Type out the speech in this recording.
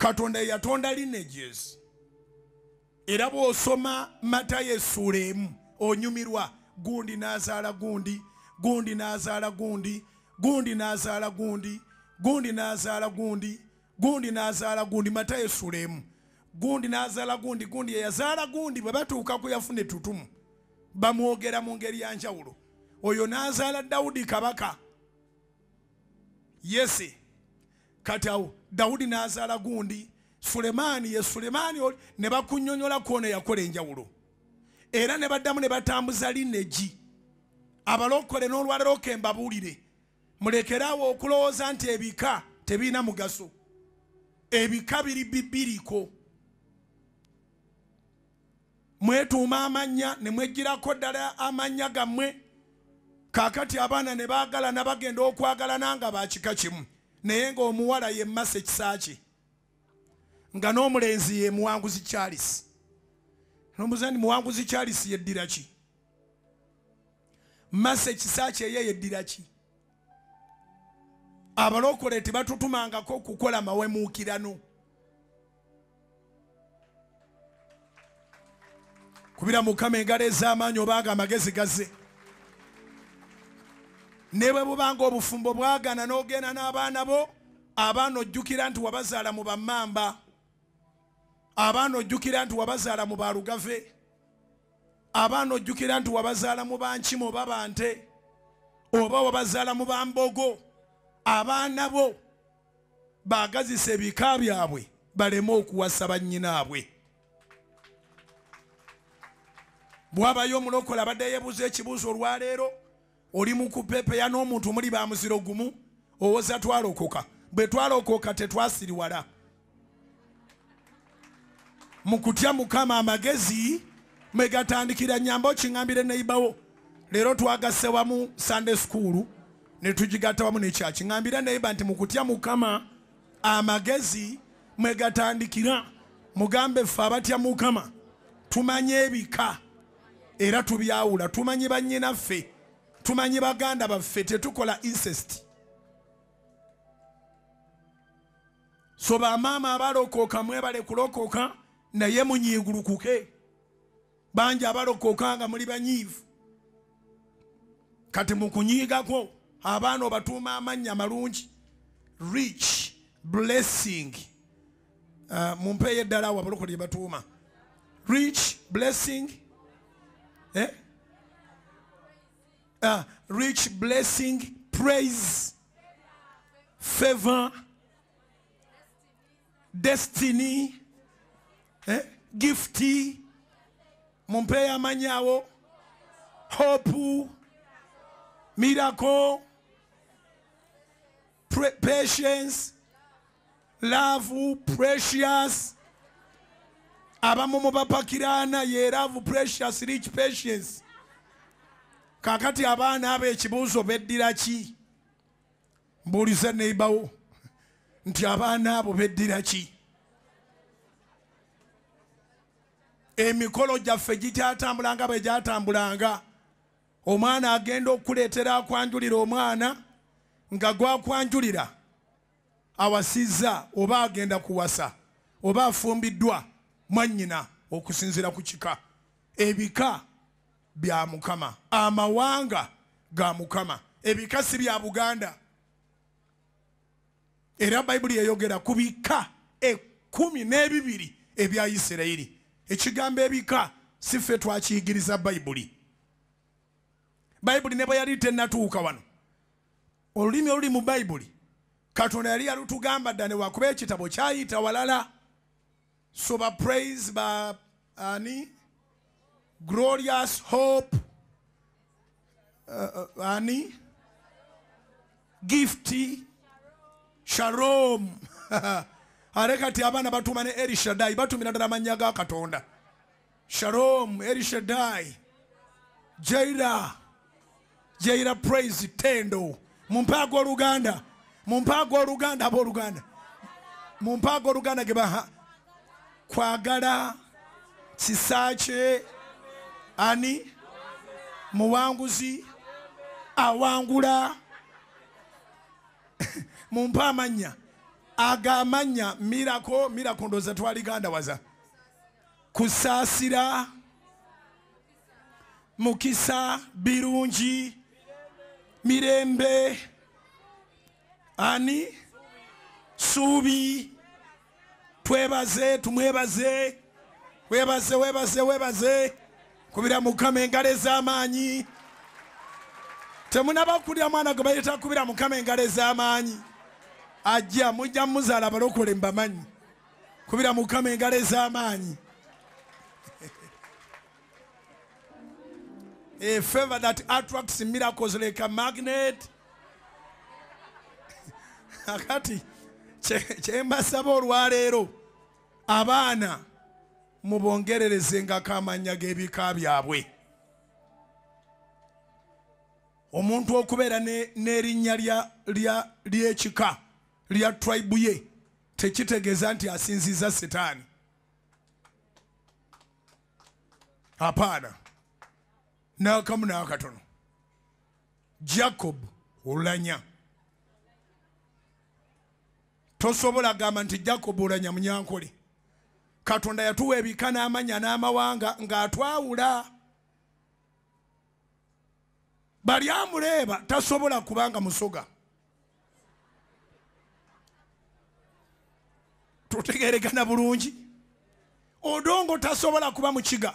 Katonda yatonda lineages. Era bw'osoma Matayo essula emu onyumirwa. Gundi n'azaala gundi, gundi n'azaala gundi, gundi n'azaala gundi, gundi n'azaala gundi, gundi n'azaala gundi. Matayo essula emu. Gundi n'azaala gundi, gundi yazaala gundi. Bwe batuuka ku yafuna ettutumu bamwogera mu ngeri ya njawulo. Oyo n'azaala Dawudi kabaka. Yese kati awo Dawudi n'azaala gundi. Sulemaani ye Sulemaani ne bakunnyonnyola kw'ono yakola enjawulo. Era ne baddamu ne batambuza lineagi. Abalokole n'olwaleero ke mbabuulire mulekeraawo okulowooza nti ebika tebiina mugaso. Ebika biri bibilical. Mwetuuma amannya ne mweggyirako ddala amannya gammwe. Kaakati abaana ne baagala nabagenda okwagalana nga bakika kimu, naye ng'omuwala ye Mase Kisaaki nga n'omulenzi ye Muwanguzi Charles. N'omuzani Muwanguzi Charles yeddira ki? Mase Kisaaki ye yeddira ki? Abalokole tebatutumangako kukola mawemuukirano. Kubira Mukama engalo ez'amaanyi obanga amagezi gazze. Ne bwe bubanga obufumbo bwagana n'ogenda n'abaana bo, abaana ojjukira nti wabazaala mu bammamba, abaana ojjukira nti wabazaala mu balugave, abaana ojjukira nti wabazaala mu bankima oba bante, oba wabazaala mu bambogo. Abaana bo baagazisa ebika byabwe baleme okuwasa bannyinaabwe. Bwabayo omulokole abadde yeebuuza ekibuuzo olwaleero, oli mu kupepeya n'omuntu muli ba muziro gumu, owooza twalokoka. Bwe twalokoka tetwasiriwala. Mu kutya Mukama amagezi mwe gatandikira. Nyamba okiŋŋambire neibawo. Leero twagasse wamu Sunday school ne tugigatta wamu n'ekyaki. Ŋŋambire neiba nti mu kutya Mukama amagezi mwe gatandikira. Mugambe ffe abatya Mukama tumanye ebika era tubyawula. Tumanyi bannyinaffe, tumanyi baganda baffe, tetukola incest. So bamaama abalokoka mwebale kulokoka, naye munyiigulukuke. Bangi abalokoka nga muli banyiivu. Kati mukunyiigako abaana obatuuma amannya malungi. Rich blessing. Mumpeeyo eddala awo abalokole batuuma. Rich blessing. Rich blessing, praise, favor, destiny, gifty, mumpeya amanyawo, hope, miracle, patience, love, precious. Abamu mubapakirana ye love, precious, rich, patience. Kakati abaana ab'ekibuuzo beddira ki? Mbuulize neibawo nti abaana abo beddira ki? Emikolo gyaffe gikyatambulanga bwe gyatambulanga. Omwana agenda okuleetera akwanjulira omwana nga gwakwanjulira awasizza oba agenda kuwasa oba afumbiddwa mwannyina okusinziira ku kika. Ebika bya Mukama, amawanga ga Mukama. Ebika si bya Buganda. Era Bayibuli yayogera ku bika 12 ebya Isirayiri. Ekigambo ebika si ffe twakiyigiriza Bayibuli. Bayibuli ne bwe yali tennatuuka wano, olulimi oluli mu Bayibuli Katonda yali yalutugamba dda ne wakuba ekitabo kyayita walala. So ba praise ba ani glorious hope ani gifty shalom. Arekati abaana batuma ne El Shaddai, batumira ddala amannya ga Katonda. Shalom, El Shaddai, Jaira praise tendo. Mumpago Oluganda, mumpago Oluganda abooluganda, mumpago Oluganda gebaha kwagala Kisaakye ani muwanguzi awangula mumpa amanya agamanya mirako ndoza twaliganda waza kusaasira mukisa birungi mirembe ani subi twebaze tumwebaze webaze kubira mukama engalo ez'amaanyi temunaba kulya mwana gwe bayita kubira mukama engalo ez'amaanyi ajja mujja muzaala abalokole mbamanyi kubira mukama engalo ez'amaanyi. A favor that attracts miracles like a magnet. Akati kyembasaba olwaleero abaana mubongererezenga kamanya g'ebika byabwe. Omuntu okubeera n'erinnya ly'ekika lya tribe ye tekitegeeza nti asinziza sitani. Apaana. N'akamu n'akatono. Jacob olanya. Tosobola gamba nti Jacob olanya munyankole. Katonda yatuwa ebika n'amanya n'amawanga ng'atwawula. Bali amuleeba tasobola kubanga musoga. Tutegeregana bulungi. Odongo tasobola kuba mukiga.